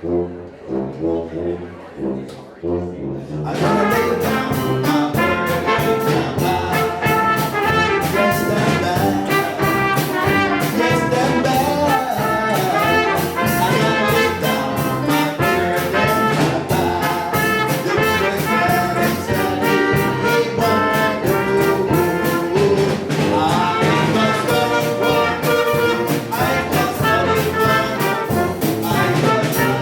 I gotta lay down my burdens and lie. Yes, and bad. Yes, and bad. I gotta lay down my burdens and lie. The river's running steady, won't do. I ain't gonna study one. I ain't gonna study one. I ain't gonna study one.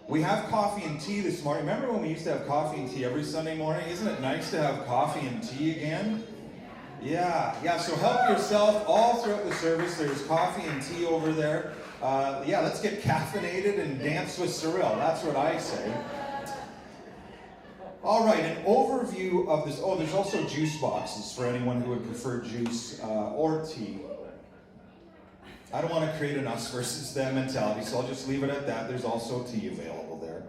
We have coffee and tea this morning. Remember when we used to have coffee and tea every Sunday morning? Isn't it nice to have coffee and tea again? Yeah, so help yourself all throughout the service. There's coffee and tea over there. Let's get caffeinated and dance with Cyril. That's what I say. All right, an overview of this. Oh, there's also juice boxes for anyone who would prefer juice or tea. I don't want to create an us versus them mentality, so I'll just leave it at that. There's also tea available there.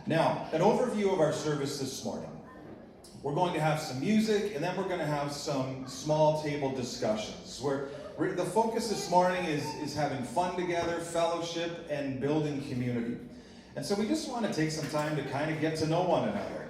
Now, an overview of our service this morning. We're going to have some music, and then we're going to have some small table discussions. The focus this morning is having fun together, fellowship, and building community. And so we just want to take some time to kind of get to know one another.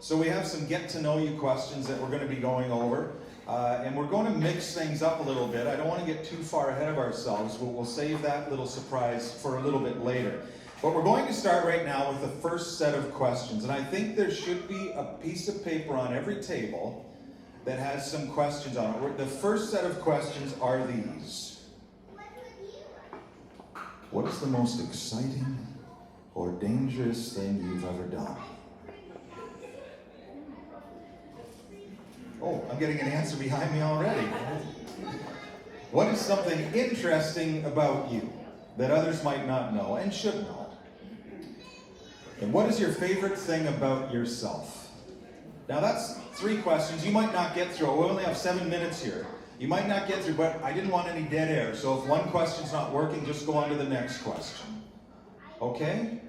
So we have some get to know you questions that we're going to be going over. And we're going to mix things up a little bit. I don't want to get too far ahead of ourselves. We'll save that little surprise for a little bit later. But we're going to start right now with the first set of questions. And I think there should be a piece of paper on every table that has some questions on it. The first set of questions are these. What is the most exciting or dangerous thing you've ever done? Oh, I'm getting an answer behind me already. What is something interesting about you that others might not know and should know? And what is your favorite thing about yourself? Now that's 3 questions. You might not get through. We only have 7 minutes here. You might not get through, but I didn't want any dead air. So if one question's not working, just go on to the next question. Okay?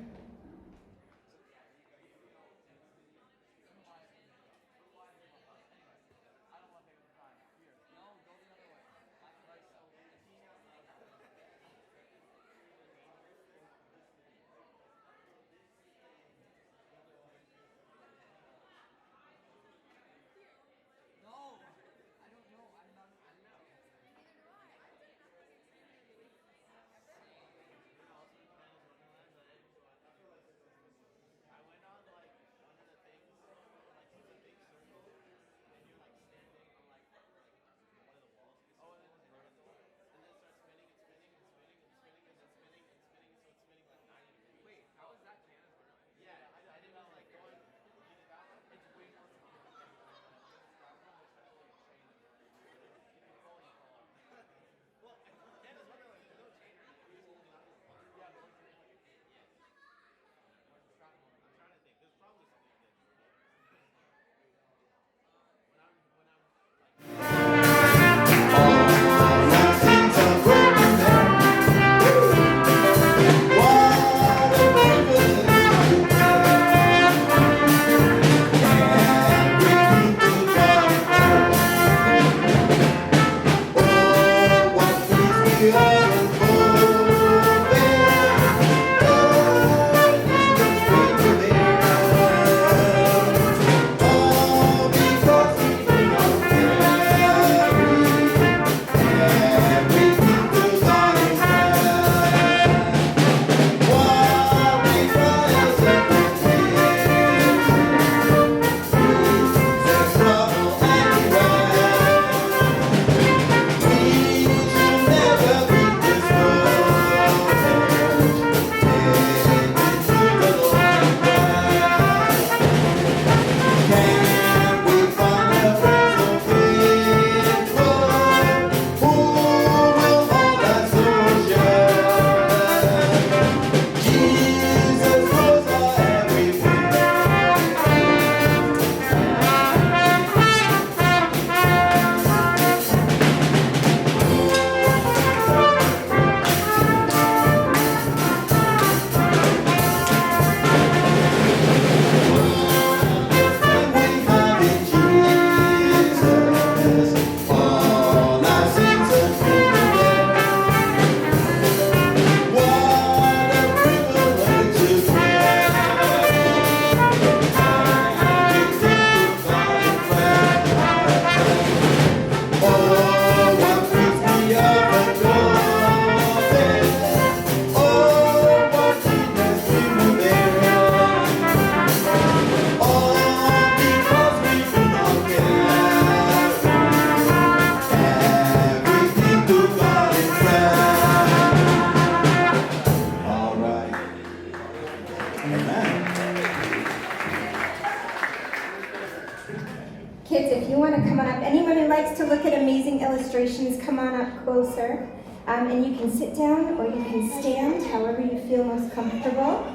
Illustrations, come on up closer, and you can sit down or you can stand, however you feel most comfortable.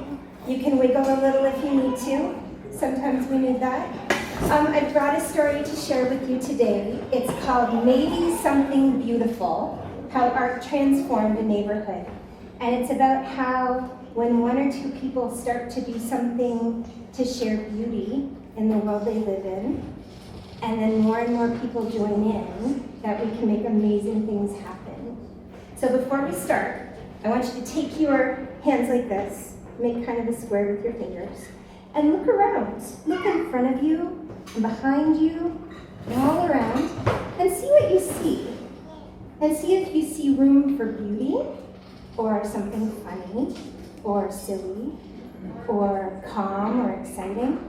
You can wiggle a little if you need to. Sometimes we need that. I brought a story to share with you today. It's called Maybe Something Beautiful, How Art Transformed a Neighborhood. And it's about how when 1 or 2 people start to do something to share beauty in the world they live in, and then more and more people join in, that we can make amazing things happen. So before we start, I want you to take your hands like this, make kind of a square with your fingers, And look around. Look in front of you, and behind you, and all around, and see what you see. And see if you see room for beauty, or something funny, or silly, or calm, or exciting.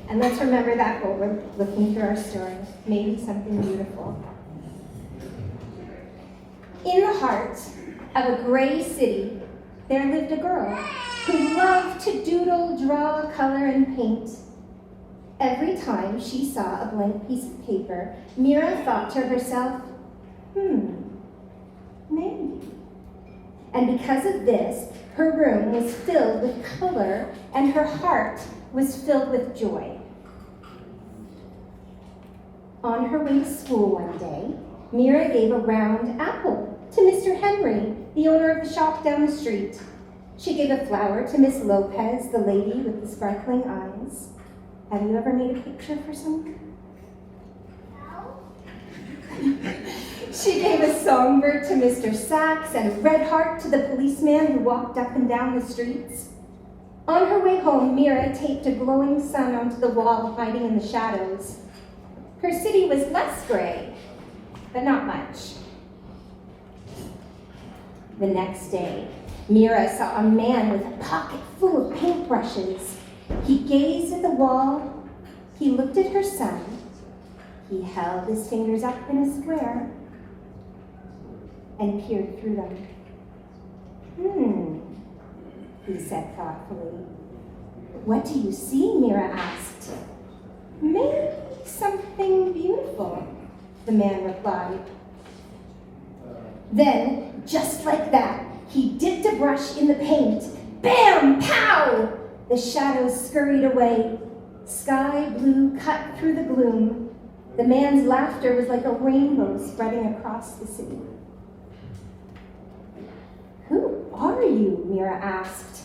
And let's remember that while we're looking through our story. Maybe something beautiful. In the heart of a gray city, there lived a girl who loved to doodle, draw, color, and paint. Every time she saw a blank piece of paper, Mira thought to herself, maybe. And because of this, her room was filled with color and her heart was filled with joy. On her way to school one day, Mira gave a round apple to Mr. Henry, the owner of the shop down the street. She gave a flower to Miss Lopez, the lady with the sparkling eyes. Have you ever made a picture for someone? She gave a songbird to Mr. Sachs and a red heart to the policeman who walked up and down the streets. On her way home, Mira taped a glowing sun onto the wall, hiding in the shadows. Her city was less gray, but not much. The next day, Mira saw a man with a pocket full of paintbrushes. He gazed at the wall, he looked at her son, he held his fingers up in a square and peered through them. He said thoughtfully. What do you see? Mira asked. Maybe something beautiful, the man replied. Then, just like that, he dipped a brush in the paint. Bam! Pow! The shadows scurried away. Sky blue cut through the gloom. The man's laughter was like a rainbow spreading across the city. Who are you? Mira asked.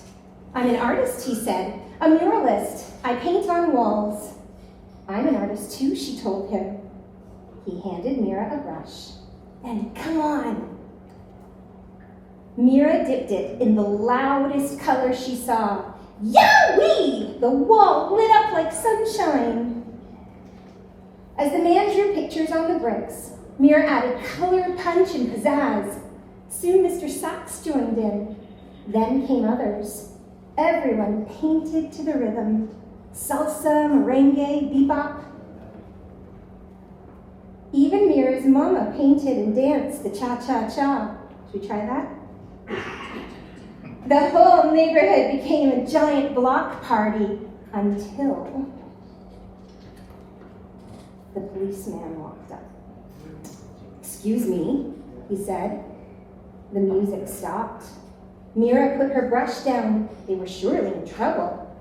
I'm an artist, he said. A muralist. I paint on walls. I'm an artist too, she told him. He handed Mira a brush. And come on. Mira dipped it in the loudest color she saw. Yowie! The wall lit up like sunshine. As the man drew pictures on the bricks, Mira added color, punch, and pizzazz. Soon Mr. Sachs joined in. Then came others. Everyone painted to the rhythm. Salsa, merengue, bebop. Even Mira's mama painted and danced the cha-cha-cha. Should we try that? The whole neighborhood became a giant block party until the policeman walked up. Excuse me, he said. The music stopped. Mira put her brush down. They were surely in trouble.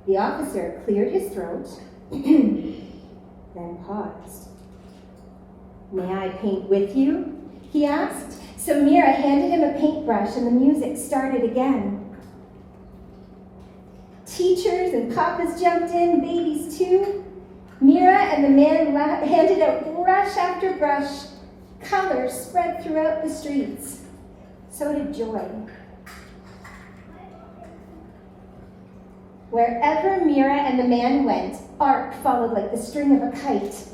The officer cleared his throat, then paused. May I paint with you? He asked. So Mira handed him a paintbrush and the music started again. Teachers and papas jumped in, babies too. Mira and the man handed out brush after brush. Color spread throughout the streets. So did joy. Wherever Mira and the man went, art followed like the string of a kite.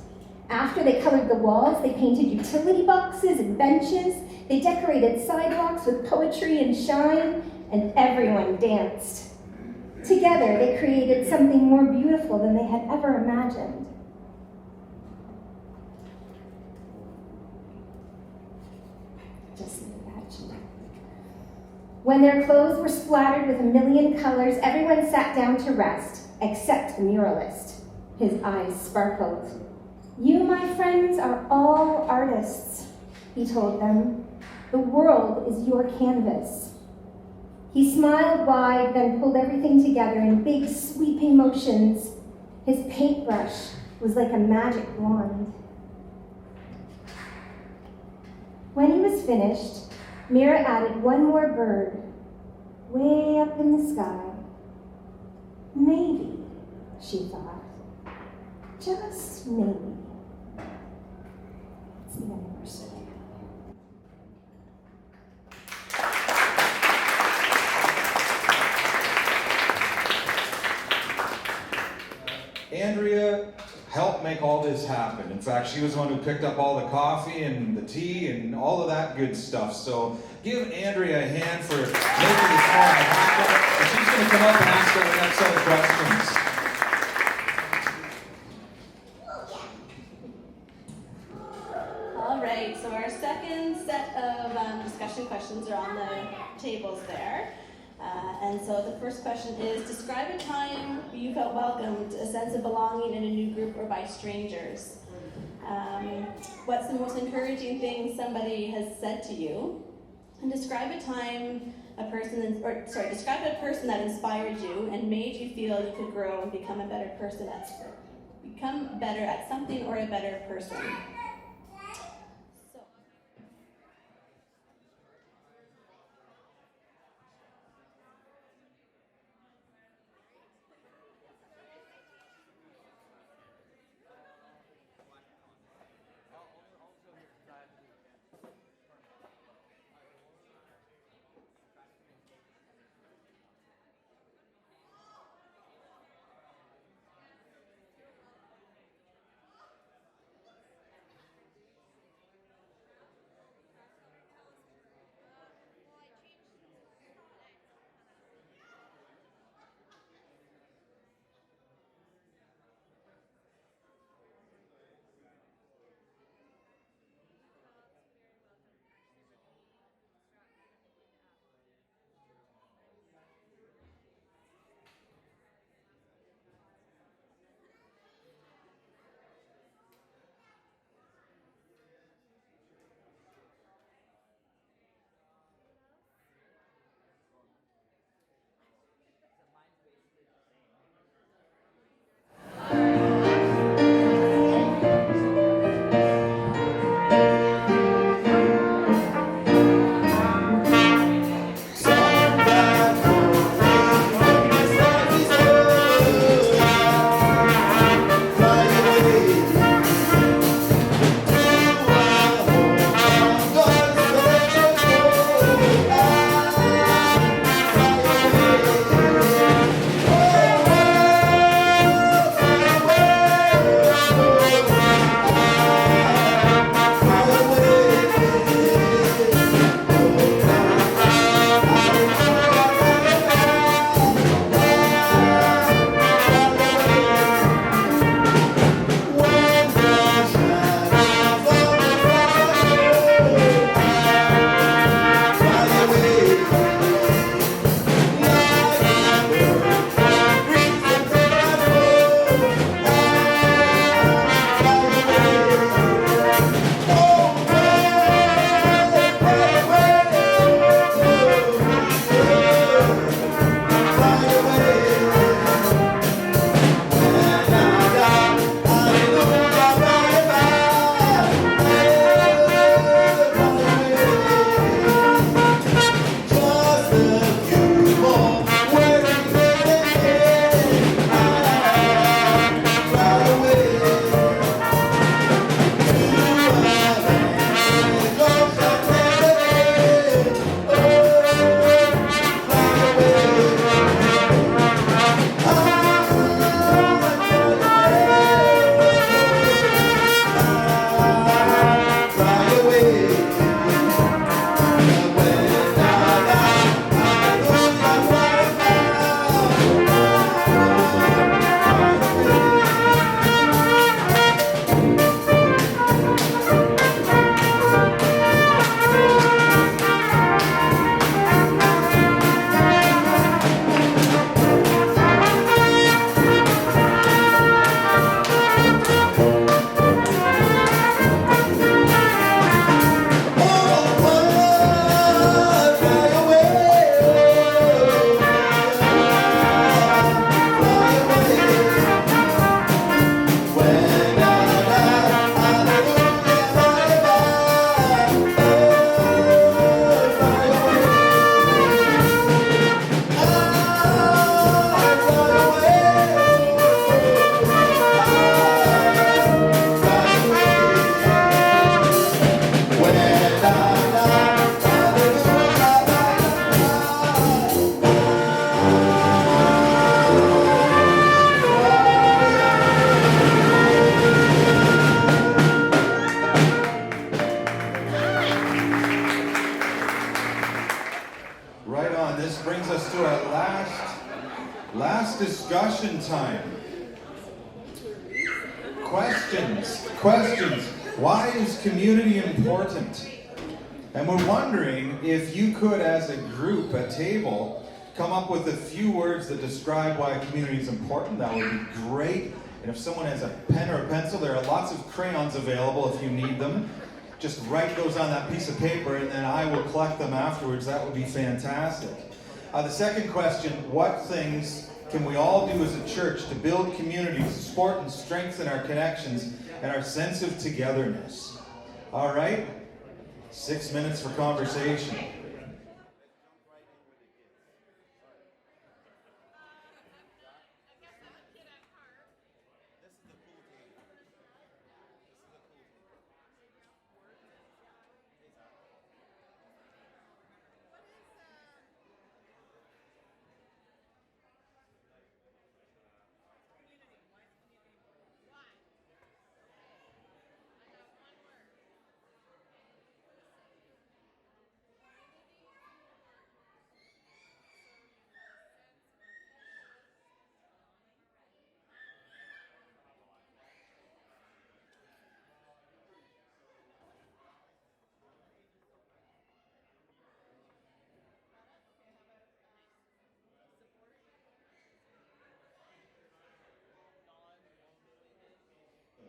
After they colored the walls, they painted utility boxes and benches. They decorated sidewalks with poetry and shine, and everyone danced. Together, they created something more beautiful than they had ever imagined. Just imagine. When their clothes were splattered with a million colors, everyone sat down to rest, except the muralist. His eyes sparkled. You, my friends, are all artists, he told them. The world is your canvas. He smiled wide, then pulled everything together in big, sweeping motions. His paintbrush was like a magic wand. When he was finished, Mira added one more bird, way up in the sky. Maybe, she thought, just maybe. It's the end of our story. happened. In fact, she was the one who picked up all the coffee and the tea and all of that good stuff. So give Andrea a hand for making this moment happen. And she's going to come up and ask her the next set of questions. All right, so our second set of discussion questions are on the tables there. And so the first question is, describe a time you felt welcomed, a sense of belonging in a new group or by strangers. What's the most encouraging thing somebody has said to you? And describe a time describe a person that inspired you and made you feel you could grow and become better at something or a better person. last discussion time. Questions. Why is community important? And we're wondering if you could, as a group, a table, come up with a few words that describe why community is important. That would be great. And if someone has a pen or a pencil, there are lots of crayons available if you need them. Just write those on that piece of paper and then I will collect them afterwards. That would be fantastic. The second question, what things can we all do as a church to build community, to support and strengthen our connections and our sense of togetherness? All right? 6 minutes for conversation.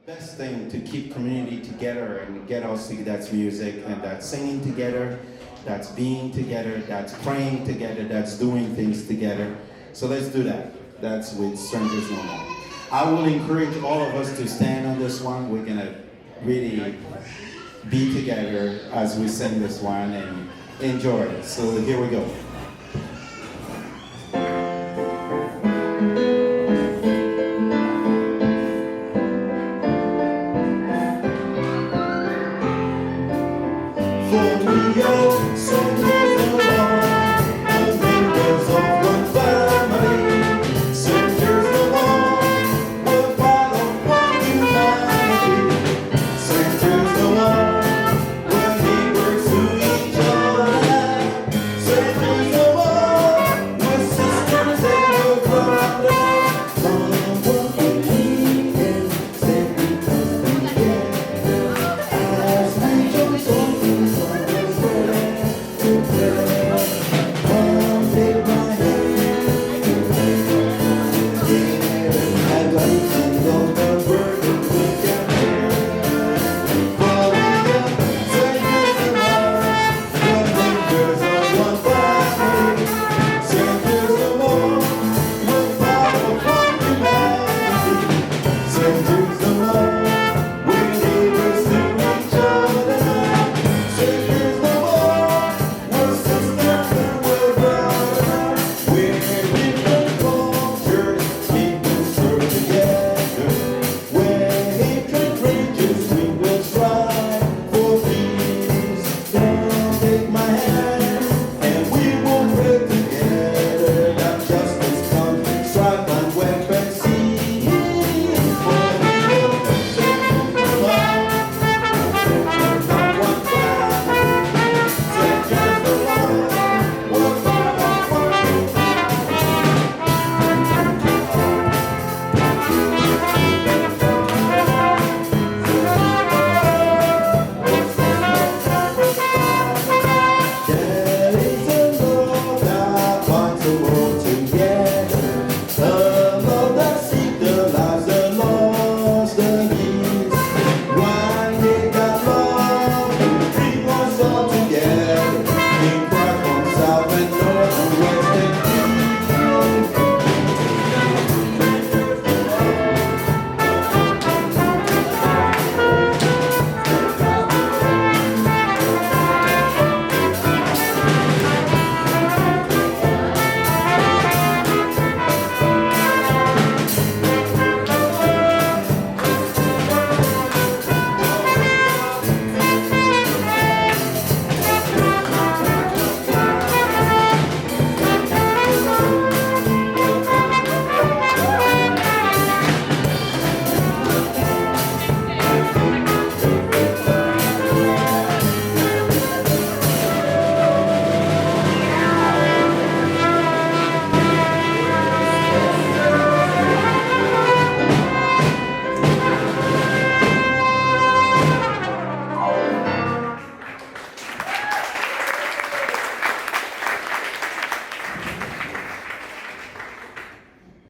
Best thing to keep community together and get us together, that's music, and that's singing together, that's being together, that's praying together, that's doing things together. So let's do that. That's with Strangers No More. I will encourage all of us to stand on this one. We're gonna really be together as we sing this one and enjoy it. So here we go.